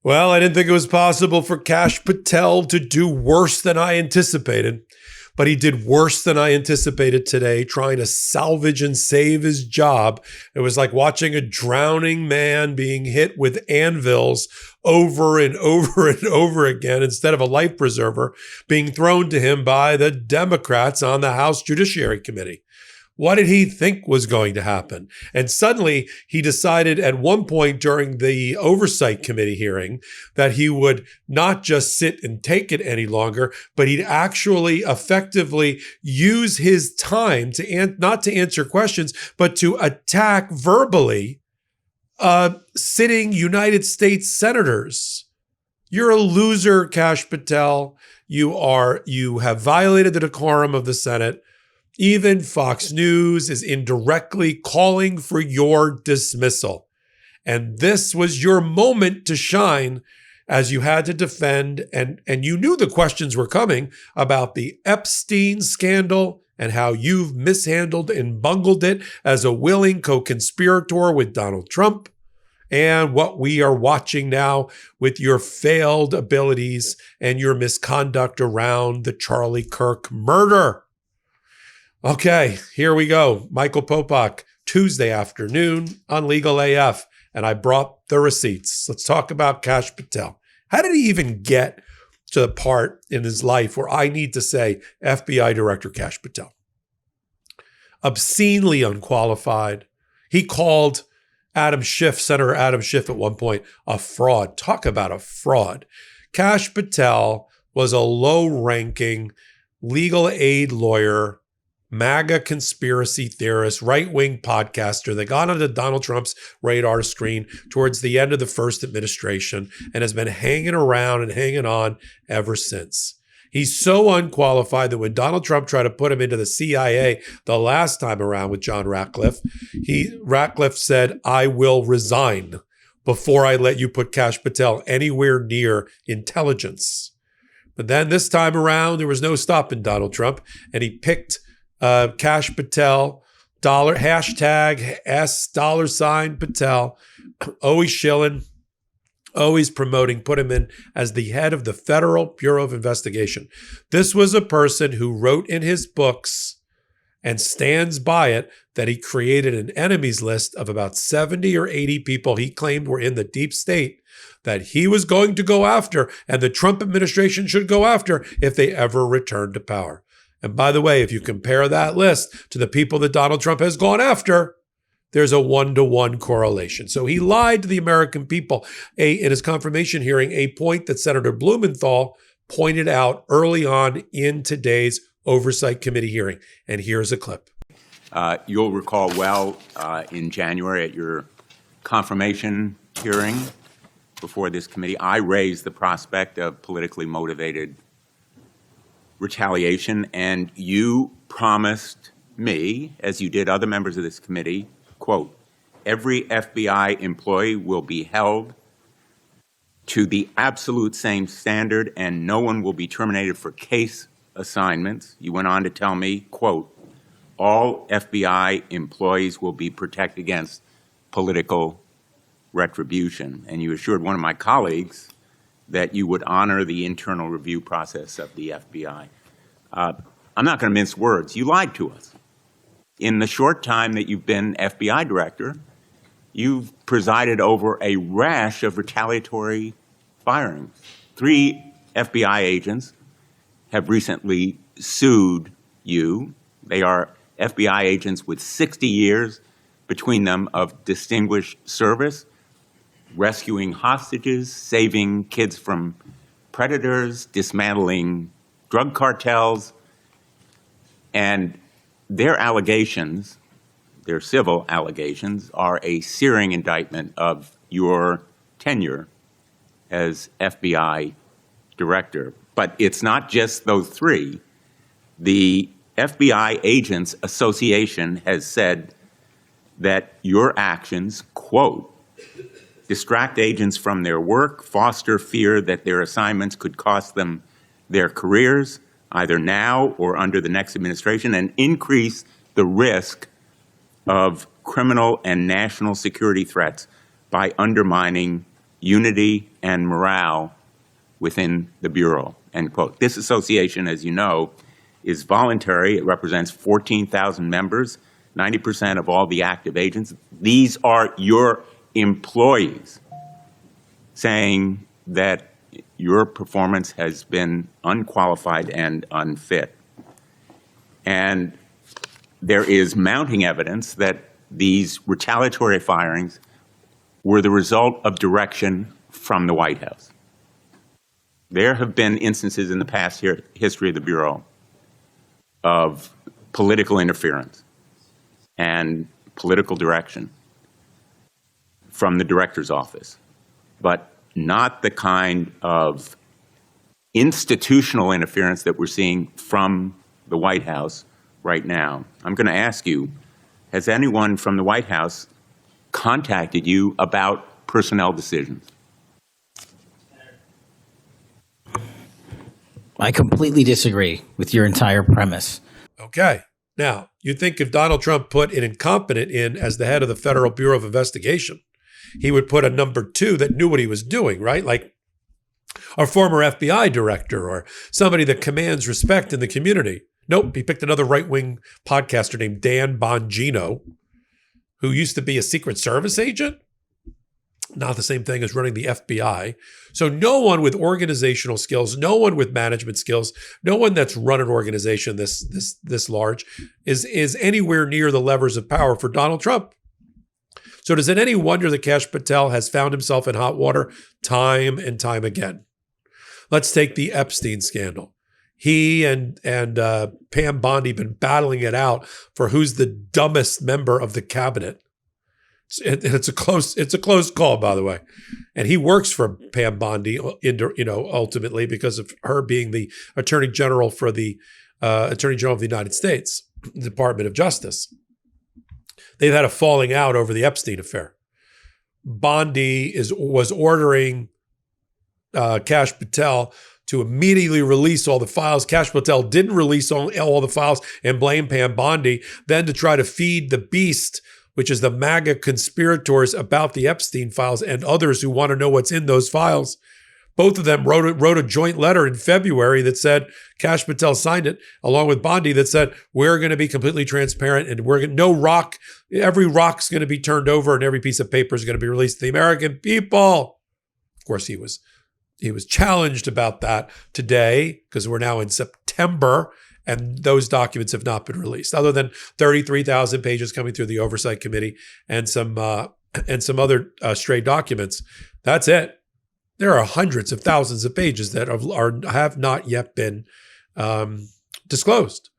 Well, I didn't think it was possible for Kash Patel to do worse than I anticipated, but he did worse than I anticipated today, trying to salvage and save his job. It was like watching a drowning man being hit with anvils over and over and over again instead of a life preserver being thrown to him by the Democrats on the House Judiciary Committee. What did he think was going to happen? And suddenly he decided at one point during the oversight committee hearing that he would not just sit and take it any longer, but he'd actually effectively use his time to not to answer questions, but to attack verbally sitting United States senators. You're a loser, Kash Patel. You have violated the decorum of the Senate. Even Fox News is indirectly calling for your dismissal. And this was your moment to shine as you had to defend, and you knew the questions were coming about the Epstein scandal and how you've mishandled and bungled it as a willing co-conspirator with Donald Trump, and what we are watching now with your failed abilities and your misconduct around the Charlie Kirk murder. Okay, here we go. Michael Popok, Tuesday afternoon on Legal AF, and I brought the receipts. Let's talk about Kash Patel. How did he even get to the part in his life where I need to say FBI Director Kash Patel? Obscenely unqualified. He called Senator Adam Schiff at one point a fraud. Talk about a fraud. Kash Patel was a low-ranking legal aid lawyer, MAGA conspiracy theorist, right-wing podcaster that got onto Donald Trump's radar screen towards the end of the first administration and has been hanging around and hanging on ever since. He's so unqualified that when Donald Trump tried to put him into the CIA the last time around with John Ratcliffe, Ratcliffe said, "I will resign before I let you put Kash Patel anywhere near intelligence." But then this time around, there was no stopping Donald Trump, and he picked Kash Patel, hashtag $$ Patel, always shilling, always promoting, put him in as the head of the Federal Bureau of Investigation. This was a person who wrote in his books and stands by it that he created an enemies list of about 70 or 80 people he claimed were in the deep state that he was going to go after and the Trump administration should go after if they ever returned to power. And by the way, if you compare that list to the people that Donald Trump has gone after, there's a 1-to-1 correlation. So he lied to the American people in his confirmation hearing, a point that Senator Blumenthal pointed out early on in today's Oversight Committee hearing. And here's a clip. You'll recall well in January at your confirmation hearing before this committee, I raised the prospect of politically motivated retaliation, and you promised me, as you did other members of this committee, quote, every FBI employee will be held to the absolute same standard and no one will be terminated for case assignments. You went on to tell me, quote, all FBI employees will be protected against political retribution. And you assured one of my colleagues that you would honor the internal review process of the FBI. I'm not going to mince words. You lied to us. In the short time that you've been FBI director, you've presided over a rash of retaliatory firings. 3 FBI agents have recently sued you. They are FBI agents with 60 years between them of distinguished service, rescuing hostages, saving kids from predators, dismantling drug cartels, and their allegations, their civil allegations, are a searing indictment of your tenure as FBI director. But it's not just those 3. The FBI Agents Association has said that your actions, quote, distract agents from their work, foster fear that their assignments could cost them their careers, either now or under the next administration, and increase the risk of criminal and national security threats by undermining unity, and morale within the Bureau, end quote. This association, as you know, is voluntary. It represents 14,000 members, 90% of all the active agents. These are your employees saying that your performance has been unqualified and unfit. And there is mounting evidence that these retaliatory firings were the result of direction from the White House. There have been instances in the past history of the Bureau of political interference and political direction from the director's office, but not the kind of institutional interference that we're seeing from the White House right now. I'm going to ask you, has anyone from the White House contacted you about personnel decisions? I completely disagree with your entire premise. Okay. Now, you'd think if Donald Trump put an incompetent in as the head of the Federal Bureau of Investigation, he would put a number two that knew what he was doing, right? Like a former FBI director or somebody that commands respect in the community. Nope, he picked another right-wing podcaster named Dan Bongino, who used to be a Secret Service agent. Not the same thing as running the FBI. So no one with organizational skills, no one with management skills, no one that's run an organization this large is anywhere near the levers of power for Donald Trump. So is it any wonder that Kash Patel has found himself in hot water time and time again? Let's take the Epstein scandal. He and Pam Bondi been battling it out for who's the dumbest member of the cabinet. It's a close call, by the way, and he works for Pam Bondi, ultimately because of her being the Attorney General for the Attorney General of the United States, Department of Justice. They've had a falling out over the Epstein affair. Bondi was ordering Kash Patel to immediately release all the files. Kash Patel didn't release all the files and blame Pam Bondi, then to try to feed the beast, which is the MAGA conspirators about the Epstein files and others who want to know what's in those files. Both of them wrote a joint letter in February that said, Kash Patel signed it, along with Bondi, that said, we're going to be completely transparent and every rock's going to be turned over and every piece of paper is going to be released to the American people. Of course, he was challenged about that today because we're now in September and those documents have not been released, other than 33,000 pages coming through the Oversight Committee and some other stray documents. That's it. There are hundreds of thousands of pages that have not yet been disclosed.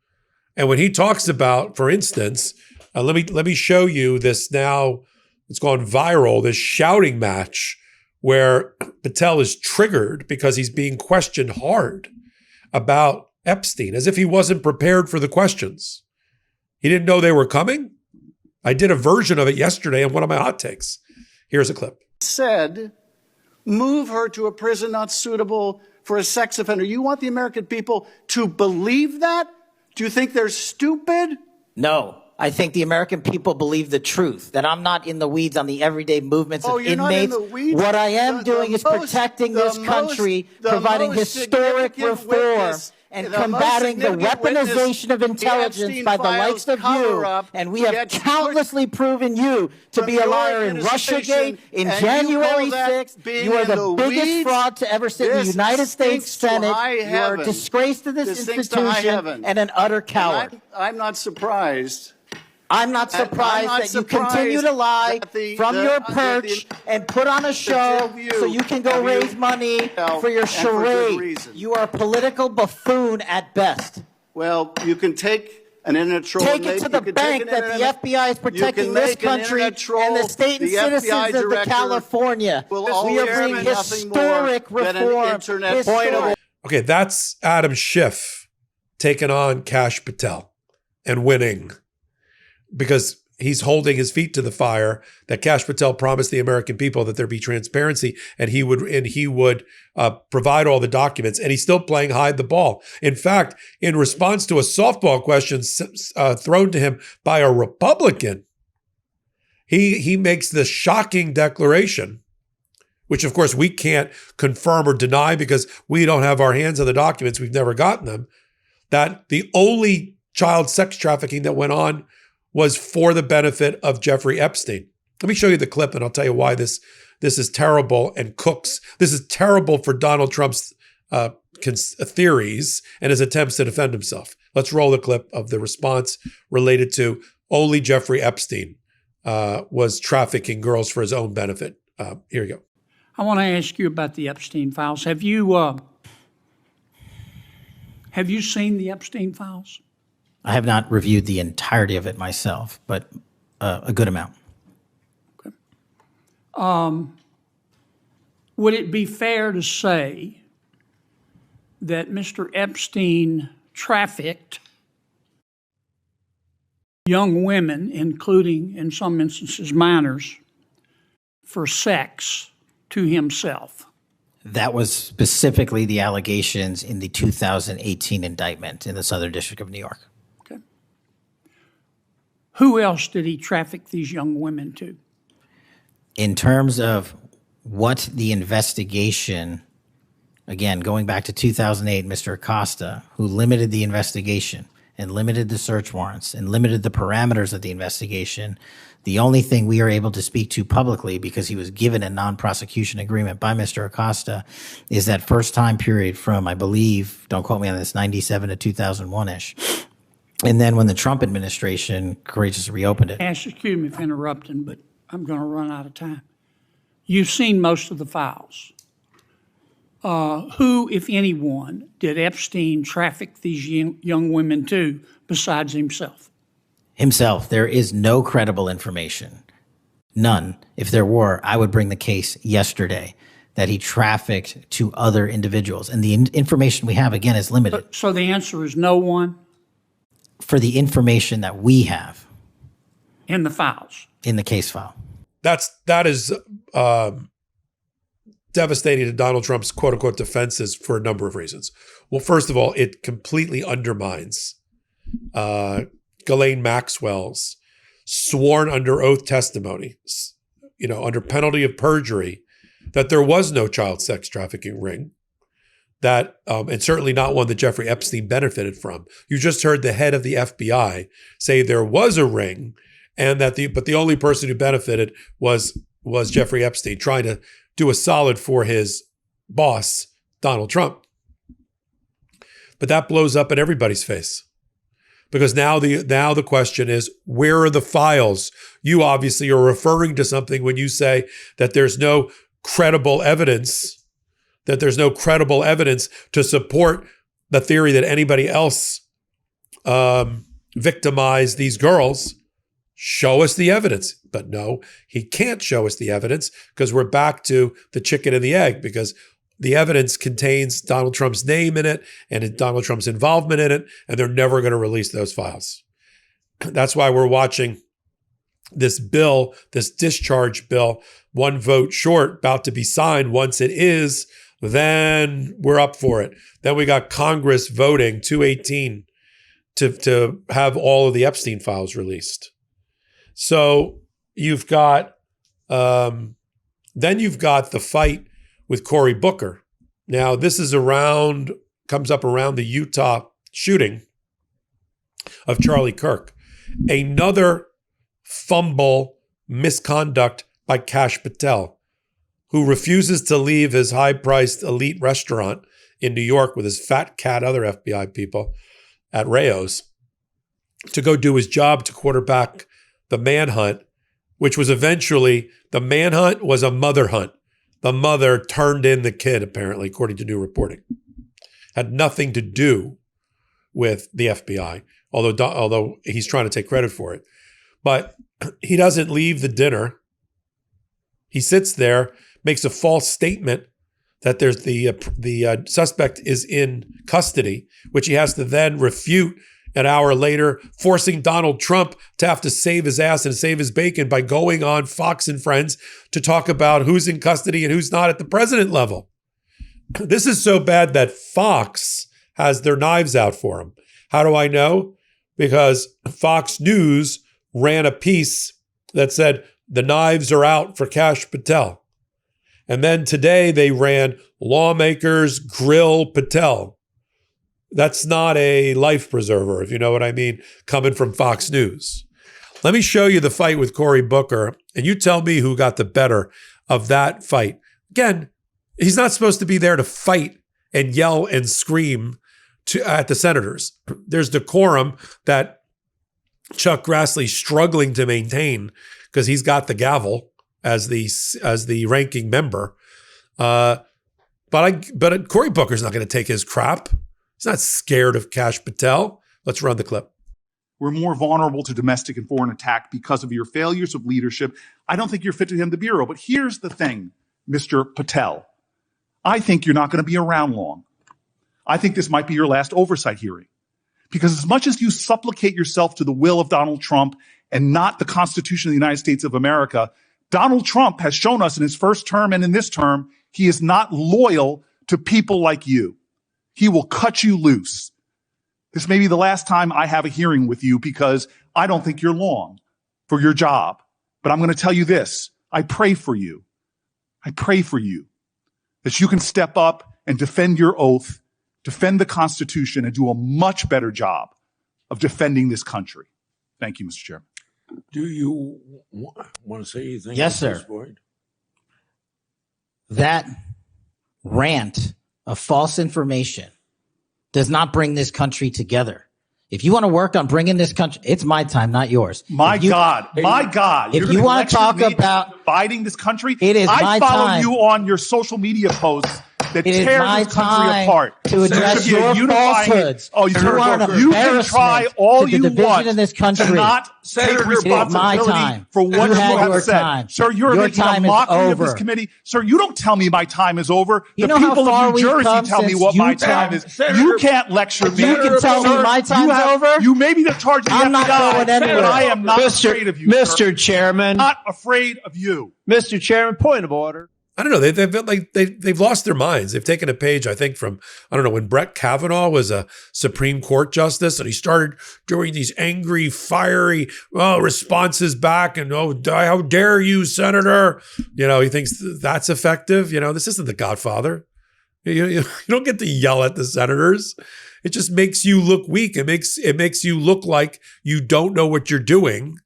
And when he talks about, for instance, let me show you this now. It's gone viral. This shouting match where Patel is triggered because he's being questioned hard about Epstein, as if he wasn't prepared for the questions. He didn't know they were coming. I did a version of it yesterday in one of my hot takes. Here's a clip. Said, move her to a prison not suitable for a sex offender. You want the American people to believe that? Do you think they're stupid? No, I think the American people believe the truth, that I'm not in the weeds on the everyday movements of you're inmates. Not in the weeds? What I am doing is protecting this country, providing historic reform, and combating the weaponization of intelligence by the likes of you. And we have countlessly proven you to be a liar in Russiagate, in January 6th. You are the biggest fraud to ever sit in the United States Senate. You are a disgrace to this institution and an utter coward. I'm not surprised. I'm not surprised that you continue to lie from your perch and put on a show so you can go raise money for your charade. You are a political buffoon at best. Well, you can take an internet troll. Take it to the bank that the FBI is protecting this country and the state and citizens of the California. We are bringing historic reform. Okay, that's Adam Schiff taking on Kash Patel and winning, because he's holding his feet to the fire that Kash Patel promised the American people that there be transparency and he would provide all the documents, and he's still playing hide the ball. In fact, in response to a softball question thrown to him by a Republican, he makes the shocking declaration, which of course we can't confirm or deny because we don't have our hands on the documents. We've never gotten them. That the only child sex trafficking that went on was for the benefit of Jeffrey Epstein. Let me show you the clip and I'll tell you why this is terrible and cooks. This is terrible for Donald Trump's theories and his attempts to defend himself. Let's roll the clip of the response related to only Jeffrey Epstein was trafficking girls for his own benefit. Here you go. I want to ask you about the Epstein files. Have you seen the Epstein files? I have not reviewed the entirety of it myself, but a good amount. Okay. Would it be fair to say that Mr. Epstein trafficked young women, including, in some instances, minors, for sex to himself? That was specifically the allegations in the 2018 indictment in the Southern District of New York. Okay. Who else did he traffic these young women to? In terms of what the investigation, again, going back to 2008, Mr. Acosta, who limited the investigation and limited the search warrants and limited the parameters of the investigation, the only thing we are able to speak to publicly, because he was given a non-prosecution agreement by Mr. Acosta, is that first time period from, I believe, don't quote me on this, 97 to 2001-ish. And then when the Trump administration courageously reopened it. Excuse me for interrupting, but I'm going to run out of time. You've seen most of the files. Who, if anyone, did Epstein traffic these young women to besides himself? Himself. There is no credible information. None. If there were, I would bring the case yesterday that he trafficked to other individuals. And the information we have, again, is limited. So the answer is no one? For the information that we have. In the files? In the case file. That is devastating to Donald Trump's quote unquote defenses for a number of reasons. Well, first of all, it completely undermines Ghislaine Maxwell's sworn under oath testimony, under penalty of perjury, that there was no child sex trafficking ring, that and certainly not one that Jeffrey Epstein benefited from. You just heard the head of the FBI say there was a ring, and that the only person who benefited was Jeffrey Epstein, trying to do a solid for his boss, Donald Trump. But that blows up in everybody's face. Because now the question is, where are the files? You obviously are referring to something when you say that there's no credible evidence, to support the theory that anybody else victimized these girls. Show us the evidence. But no, he can't show us the evidence because we're back to the chicken and the egg, because the evidence contains Donald Trump's name in it and Donald Trump's involvement in it, and they're never going to release those files. That's why we're watching this bill, this discharge bill, one vote short, about to be signed. Once it is, then we're up for it. Then we got Congress voting 218 to have all of the Epstein files released. So you've got, then you've got the fight with Cory Booker. Now, this is comes up around the Utah shooting of Charlie Kirk. Another fumble, misconduct by Kash Patel, who refuses to leave his high-priced elite restaurant in New York with his fat cat, other FBI people at Rayo's, to go do his job to quarterback the manhunt, which was eventually, the manhunt was a mother hunt. The mother turned in the kid, apparently, according to new reporting. Had nothing to do with the FBI, although he's trying to take credit for it. But he doesn't leave the dinner. He sits there, makes a false statement that there's the suspect is in custody, which he has to then refute an hour later, forcing Donald Trump to have to save his ass and save his bacon by going on Fox and Friends to talk about who's in custody and who's not at the president level. This is so bad that Fox has their knives out for him. How do I know? Because Fox News ran a piece that said the knives are out for Kash Patel. And then today they ran lawmakers grill Patel. That's not a life preserver, if you know what I mean, coming from Fox News. Let me show you the fight with Cory Booker, and you tell me who got the better of that fight. Again, he's not supposed to be there to fight and yell and scream at the senators. There's decorum that Chuck Grassley's struggling to maintain because he's got the gavel as the ranking member. But Cory Booker's not going to take his crap. He's not scared of Kash Patel. Let's run the clip. We're more vulnerable to domestic and foreign attack because of your failures of leadership. I don't think you're fit to hand the Bureau. But here's the thing, Mr. Patel. I think you're not going to be around long. I think this might be your last oversight hearing. Because as much as you supplicate yourself to the will of Donald Trump and not the Constitution of the United States of America, Donald Trump has shown us in his first term and in this term, he is not loyal to people like you. He will cut you loose. This may be the last time I have a hearing with you because I don't think you're long for your job. But I'm going to tell you this. I pray for you. I pray for you that you can step up and defend your oath, defend the Constitution, and do a much better job of defending this country. Thank you, Mr. Chairman. Do you want to say anything? Yes, sir. That rant of false information does not bring this country together. If you want to work on bringing this country, it's my time, not yours. My God. If you want to talk about dividing this country, it is I my follow time. you on your social media posts that It is tears my this country time apart. to address your falsehoods. Oh, You are an you can try embarrassment all to the you division want in this country. to not take It is my responsibility time. for what You you had have your said. time. Sir, you're Your making a time is mockery of this over. committee. Sir, you don't tell me my time is over. You The know how people far of New we've Jersey come tell me since what my you time told- is. Senator- You can't lecture me. You can tell me Sir, my time's you have- over? You may be the charge of the I'm not FBI, going anywhere. but I am not afraid of you, sir. Mr. Chairman, Not afraid of you. Mr. Chairman, point of order. I don't know. They've lost their minds. They've taken a page, I think, from, I don't know, when Brett Kavanaugh was a Supreme Court justice and he started doing these angry, fiery responses back and, how dare you, Senator? He thinks that's effective. This isn't The Godfather. You don't get to yell at the senators. It just makes you look weak. It makes you look like you don't know what you're doing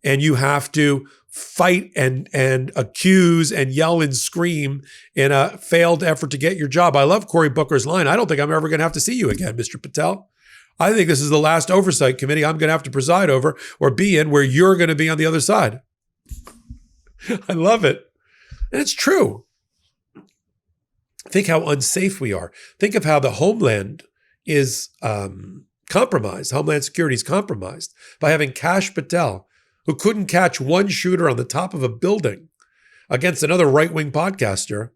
and you have to fight and accuse and yell and scream in a failed effort to get your job. I love Cory Booker's line. I don't think I'm ever going to have to see you again, Mr. Patel. I think this is the last oversight committee I'm going to have to preside over or be in where you're going to be on the other side. I love it. And it's true. Think how unsafe we are. Think of how the homeland is compromised. Homeland Security is compromised by having Kash Patel, who couldn't catch one shooter on the top of a building against another right-wing podcaster.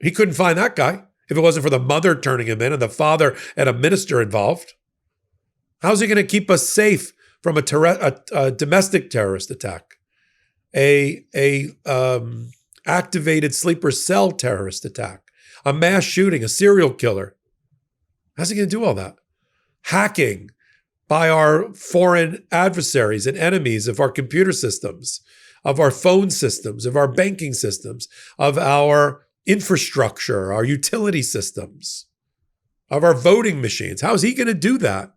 He couldn't find that guy if it wasn't for the mother turning him in and the father and a minister involved. How's he going to keep us safe from a domestic terrorist attack, a activated sleeper cell terrorist attack, a mass shooting, a serial killer? How's he going to do all that? Hacking by our foreign adversaries and enemies of our computer systems, of our phone systems, of our banking systems, of our infrastructure, our utility systems, of our voting machines. How is he going to do that?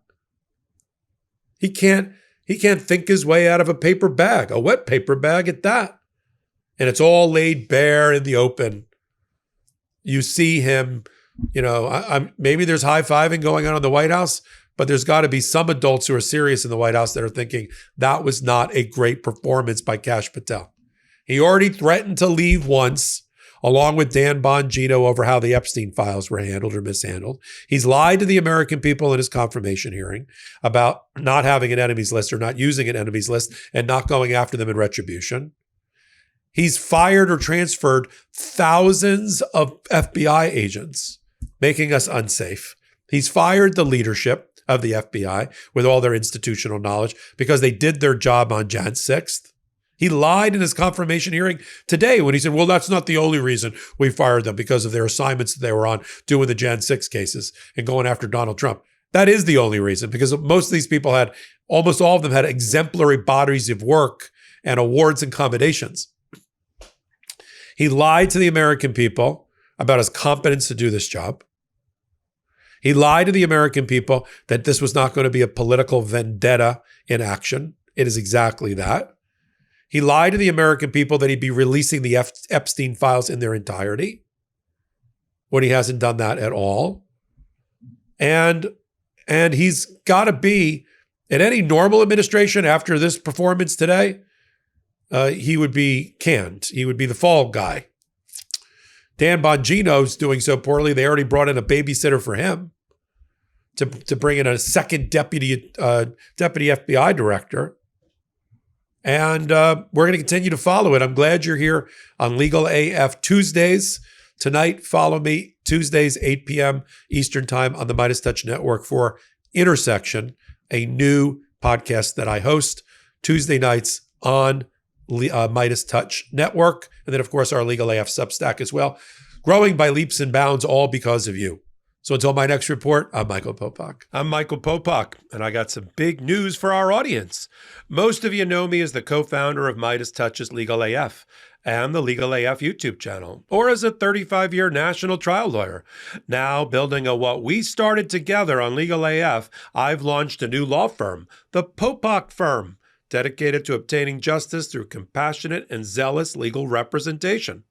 He can't think his way out of a paper bag, a wet paper bag at that. And it's all laid bare in the open. You see him, maybe there's high-fiving going on in the White House, but there's got to be some adults who are serious in the White House that are thinking that was not a great performance by Kash Patel. He already threatened to leave once, along with Dan Bongino, over how the Epstein files were handled or mishandled. He's lied to the American people in his confirmation hearing about not having an enemies list or not using an enemies list and not going after them in retribution. He's fired or transferred thousands of FBI agents, making us unsafe. He's fired the leadership of the FBI with all their institutional knowledge because they did their job on Jan 6th. He lied in his confirmation hearing today when he said, well, that's not the only reason we fired them, because of their assignments that they were on doing the Jan 6 cases and going after Donald Trump. That is the only reason, because most of these people almost all of them had exemplary bodies of work and awards and commendations. He lied to the American people about his competence to do this job. He lied to the American people that this was not going to be a political vendetta in action. It is exactly that. He lied to the American people that he'd be releasing the Epstein files in their entirety, when he hasn't done that at all. And he's got to be, in any normal administration after this performance today, he would be canned. He would be the fall guy. Dan Bongino's doing so poorly, they already brought in a babysitter for him to bring in a second deputy FBI director. And we're going to continue to follow it. I'm glad you're here on Legal AF Tuesdays. Tonight, follow me Tuesdays, 8 p.m. Eastern Time on the Midas Touch Network for Intersection, a new podcast that I host Tuesday nights on Midas Touch Network. And then, of course, our Legal AF Substack as well. Growing by leaps and bounds, all because of you. So until my next report, I'm Michael Popok. I'm Michael Popok, and I got some big news for our audience. Most of you know me as the co-founder of Midas Touch's Legal AF and the Legal AF YouTube channel, or as a 35-year national trial lawyer. Now, building on what we started together on Legal AF, I've launched a new law firm, the Popok Firm, dedicated to obtaining justice through compassionate and zealous legal representation.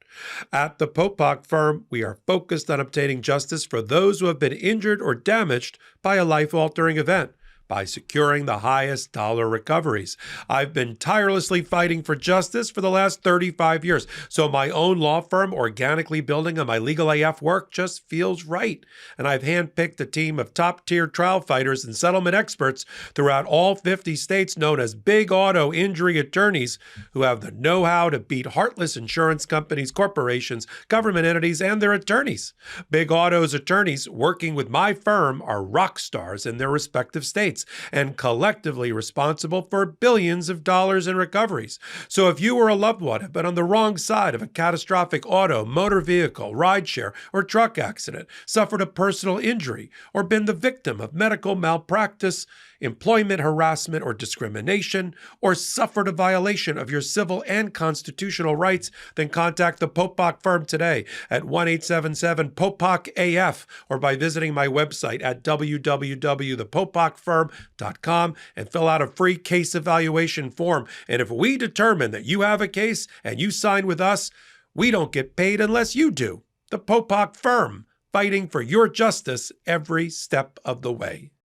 At the Popok Firm, we are focused on obtaining justice for those who have been injured or damaged by a life-altering event, by securing the highest dollar recoveries. I've been tirelessly fighting for justice for the last 35 years, so my own law firm organically building on my Legal AF work just feels right. And I've handpicked a team of top-tier trial fighters and settlement experts throughout all 50 states known as big auto injury attorneys who have the know-how to beat heartless insurance companies, corporations, government entities, and their attorneys. Big Auto's attorneys working with my firm are rock stars in their respective states, and collectively responsible for billions of dollars in recoveries. So if you or a loved one have been on the wrong side of a catastrophic auto, motor vehicle, rideshare, or truck accident, suffered a personal injury, or been the victim of medical malpractice, employment harassment or discrimination, or suffered a violation of your civil and constitutional rights, then contact the Popok Firm today at 1-877-POPOK-AF or by visiting my website at www.thepopokfirm.com and fill out a free case evaluation form. And if we determine that you have a case and you sign with us, we don't get paid unless you do. The Popok Firm, fighting for your justice every step of the way.